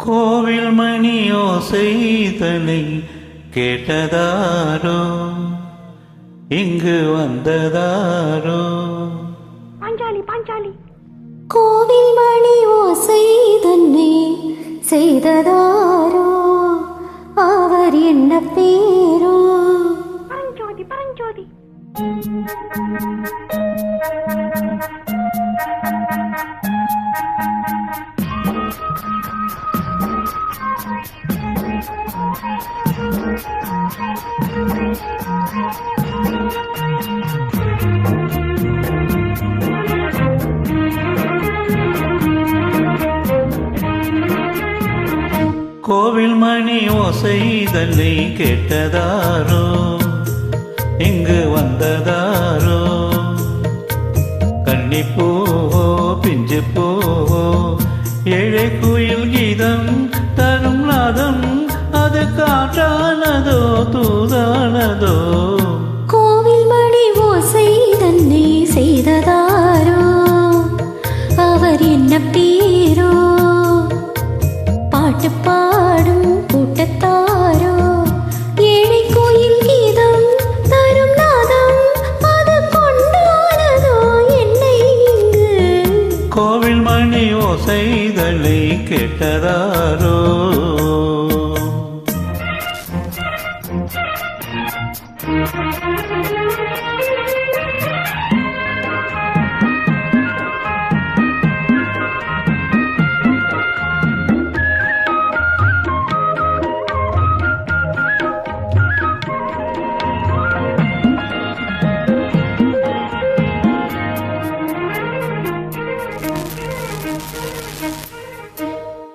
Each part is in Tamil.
கோவில் மணி ஓசைதனை கேட்டதாரோ, இங்கு வந்ததாரோ? பாஞ்சாலி பாஞ்சாலி. கோவில் மணி ஓசைதனை செய்ததாரோ, அவர் என்ன பேரோ? பரஞ்சோதி பரஞ்சோதி. கோவில் மணி ஓசைதனை கேட்டதாரோ, இங்கு வந்ததாரோ? கன்னிப்பூவோ பிஞ்சு பூவோ, ஏழை குயில் கீதம் தரும் நாதம், அது காற்றானதோ தூதானதோ? கோவில் மணி ஓசைதனை செய்ததாரோ, அவர் என்ன பேரோ? பாட்டு பாடும் கூட்டத்தாரோ, ஏழை கோயில் கீதம் தரும் நாதம், அது கொண்டானதோ என்னை இங்கு? கோவில் மணி ஓசைதனை கேட்டதாரோ?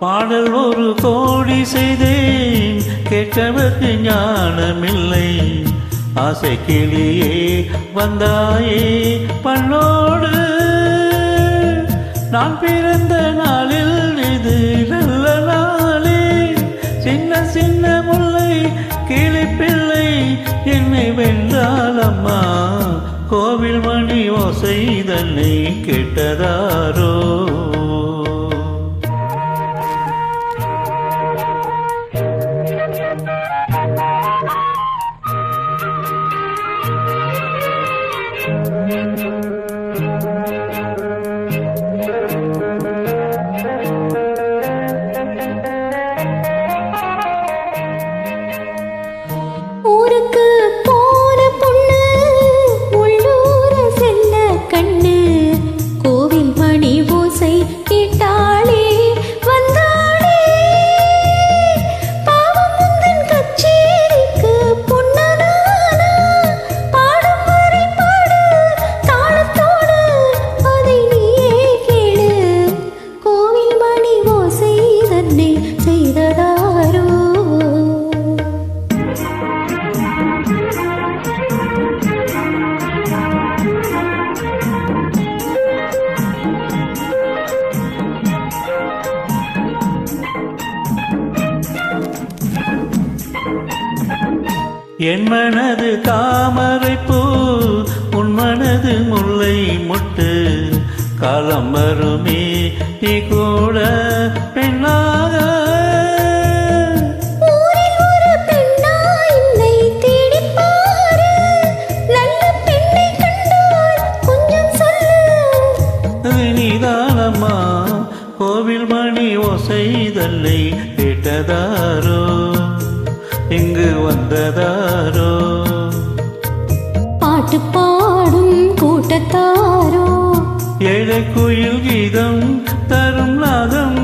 பாடல் ஒரு கோடி செய்தேன், கேட்டவர்க்கு ஞானமில்லை. ஆசை கிளியே வந்தாயே பண்ணோடு, நான் பிறந்த நாளில் இது நல்ல நாளே. சின்ன சின்ன முல்லை கிளி பிள்ளை என்னை வென்றால் அம்மா, கோவில் மணி ஓசைதனை கேட்டதாரோ? ஊருக்கு போன பொண்ணு உள்ளூர செல்ல கண்ணு, கோவில் மணி ஓசை கேட்டாளே வந்தாளே. பாவம் முந்தன் கச்சேரிக்கு பொன்னனானா, பாடும் வரை பாடு தாளத்தோடு, அதை நீயே கேளு. கோவில் மணி ஓசை தன்னை செய்ததாரோ? என் மனது தாமரைப்பூ, உன் மனது முல்லை முட்டு. காலம் வருமே நீ கூட பெண்ணாக, ஊரில் ஒரு பெண்ணா என்னை தேடிப் பாரு, நல்ல பெண்ணை கண்டால் கொஞ்சம் சொல்லு. நீதானம்மா கோவில் மணி ஓசைதனை கேட்டதாரோ, இங்கு வந்ததாரோ? பாட்டு பாடும் கூட்டத்தாரோ, ஏழை குயில் கீதம் தரும் நாதம்,